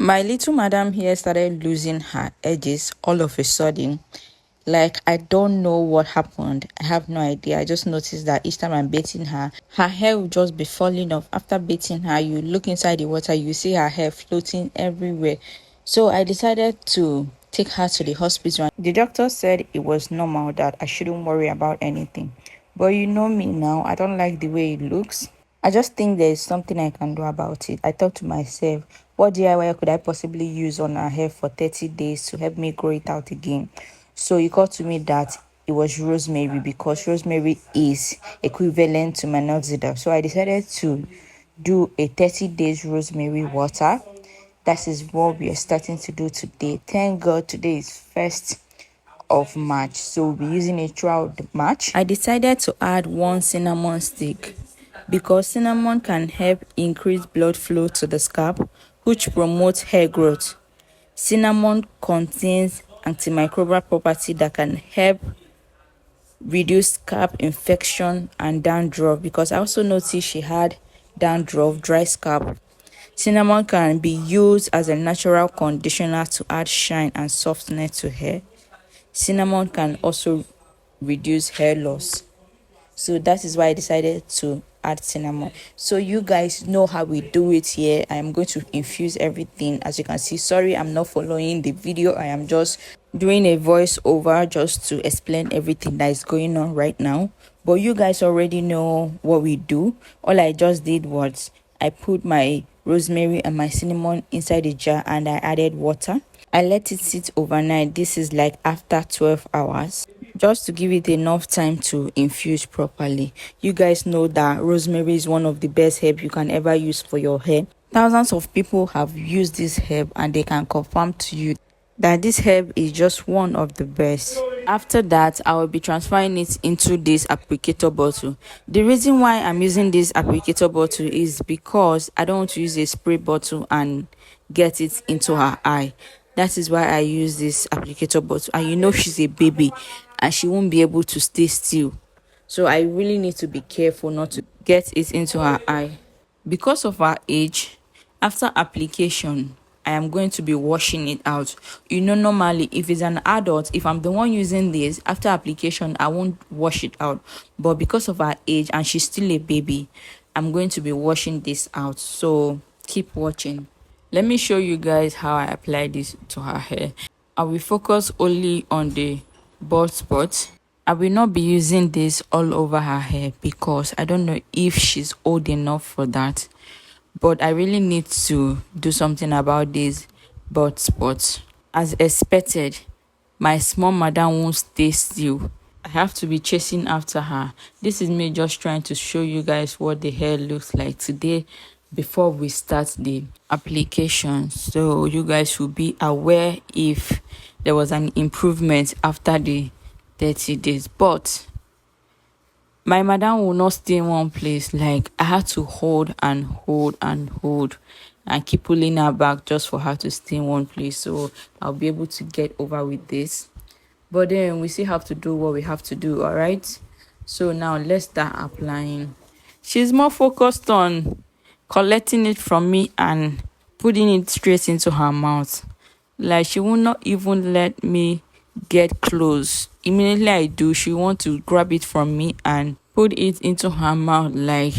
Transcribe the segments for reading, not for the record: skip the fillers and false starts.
My little madam here started losing her edges all of a sudden. Like, I don't know what happened. I have no idea. I just noticed that each time I'm bathing her, her hair will just be falling off. After bathing her, you look inside the water, you see her hair floating everywhere. So I decided to take her to the hospital. The doctor said it was normal, that I shouldn't worry about anything. But you know me now, I don't like the way it looks. I just think there is something I can do about it. I thought to myself, what DIY could I possibly use on her hair for 30 days to help me grow it out again? So it occurred to me that it was rosemary, because rosemary is equivalent to minoxidil. So I decided to do a 30 days rosemary water. That is what we are starting to do today. Thank God today is 1st of March, so we'll be using it throughout March. I decided to add 1 cinnamon stick because cinnamon can help increase blood flow to the scalp, which promotes hair growth. Cinnamon contains antimicrobial property that can help reduce scalp infection and dandruff, because I also noticed she had dandruff, dry scalp. Cinnamon can be used as a natural conditioner to add shine and softness to hair. Cinnamon can also reduce hair loss. So that is why I decided to add cinnamon. So you guys know how we do it here. I am going to infuse everything. As you can see, sorry, I'm not following the video. I am just doing a voiceover just to explain everything that is going on right now. But you guys already know what we do. All I just did was I put my rosemary and my cinnamon inside a jar and I added water. I let it sit overnight. This is like after 12 hours, just to give it enough time to infuse properly. You guys know that rosemary is one of the best herbs you can ever use for your hair. Thousands of people have used this herb and they can confirm to you that this herb is just one of the best. After that, I will be transferring it into this applicator bottle. The reason why I'm using this applicator bottle is because I don't want to use a spray bottle and get it into her eye. That is why I use this applicator bottle. And you know she's a baby and she won't be able to stay still. So I really need to be careful not to get it into her eye. Because of her age, after application, I am going to be washing it out. You know, normally if it's an adult, if I'm the one using this, after application I won't wash it out. But because of her age and she's still a baby, I'm going to be washing this out. So keep watching. Let me show you guys how I apply this to her hair. I will focus only on the bald spots. I will not be using this all over her hair because I don't know if she's old enough for that. But I really need to do something about these bald spots. As expected, my small madam won't stay still. I have to be chasing after her. This is me just trying to show you guys what the hair looks like today before we start the application, so you guys should be aware if there was an improvement after the 30 days. But my madam will not stay in one place. Like, I had to hold and keep pulling her back just for her to stay in one place, so I'll be able to get over with this. But then we still have to do what we have to do. All right, so now let's start applying. She's more focused on collecting it from me and putting it straight into her mouth. Like, she will not even let me get close. Immediately I do, she want to grab it from me and put it into her mouth like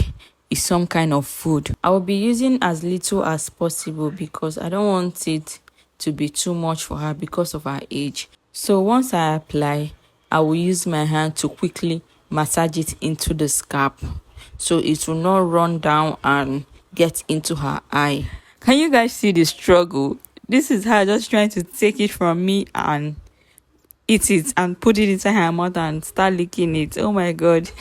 it's some kind of food. I will be using as little as possible because I don't want it to be too much for her because of her age. So once I apply, I will use my hand to quickly massage it into the scalp so it will not run down and get into her eye. Can you guys see the struggle? This is her just trying to take it from me and eat it and put it inside her mouth and start licking it. Oh my god.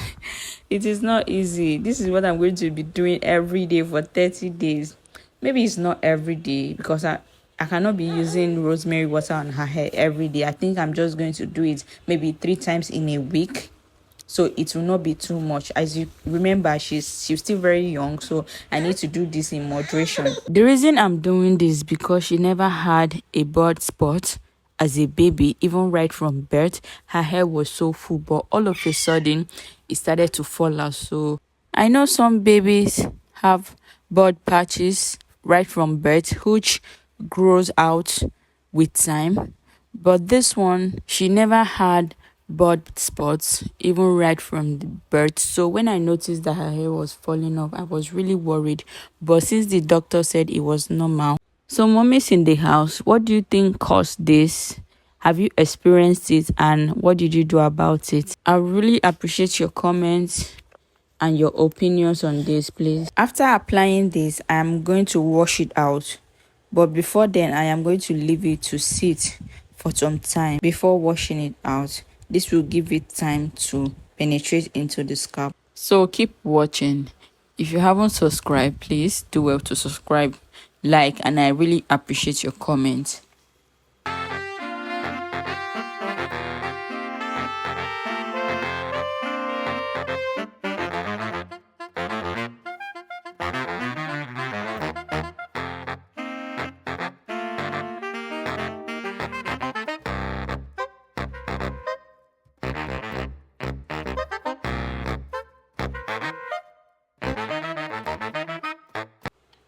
It is not easy. This is what I'm going to be doing every day for 30 days. Maybe it's not every day because I cannot be using rosemary water on her hair every day. I think I'm just going to do it maybe 3 times in a week, so it will not be too much. As you remember, she's still very young, so I need to do this in moderation. The reason I'm doing this because she never had a bald spot as a baby. Even right from birth, her hair was so full, but all of a sudden it started to fall out. So I know some babies have bald patches right from birth, which grows out with time, but this one, she never had bald spots even right from the birth. So when I noticed that her hair was falling off, I was really worried, but since the doctor said it was normal. So mommies in the house, what do you think caused this? Have you experienced it, and what did you do about it? I really appreciate your comments and your opinions on this, please. After applying this, I am going to wash it out, but before then I am going to leave it to sit for some time before washing it out. This will give it time to penetrate into the scalp. So keep watching. If you haven't subscribed, please do well to subscribe, like, and I really appreciate your comments.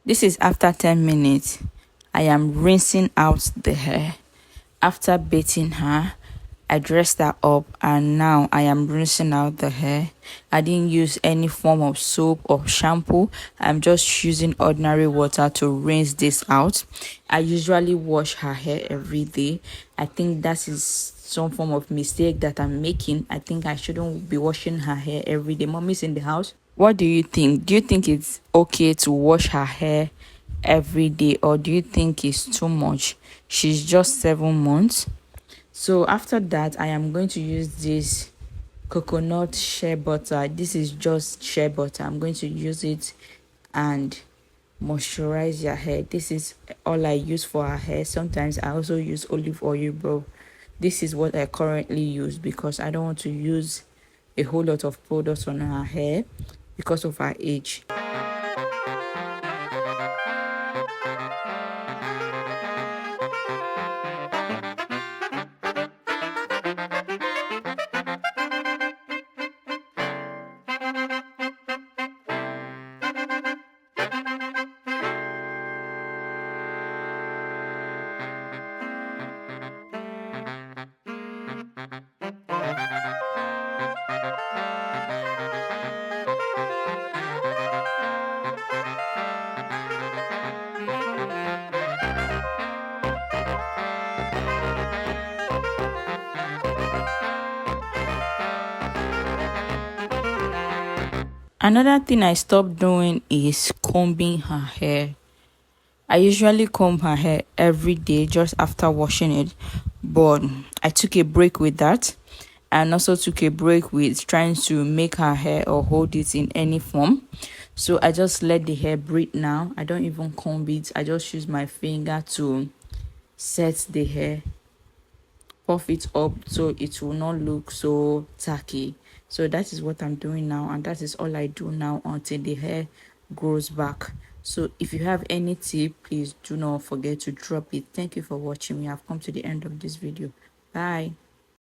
This is after 10 minutes. I am rinsing out the hair. After bathing her, I dressed her up, and now I am rinsing out the hair. I didn't use any form of soap or shampoo. I'm just using ordinary water to rinse this out. I usually wash her hair every day. I think that is some form of mistake that I'm making. I think I shouldn't be washing her hair every day. Mommy's in the house. What do you think? Do you think it's okay to wash her hair every day, or do you think it's too much? She's just 7 months. So after that, I am going to use this coconut shea butter. This is just shea butter. I'm going to use it and moisturize your hair. This is all I use for her hair. Sometimes I also use olive oil, but this is what I currently use because I don't want to use a whole lot of products on her hair because of her age. Another thing I stopped doing is combing her hair. I usually comb her hair every day just after washing it, but I took a break with that, and also took a break with trying to make her hair or hold it in any form. So I just let the hair breathe now. I don't even comb it. I just use my finger to set the hair, puff it up so it will not look so tacky. So that is what I'm doing now, and that is all I do now until the hair grows back. So if you have any tip, please do not forget to drop it. Thank you for watching. We have come to the end of this video. Bye.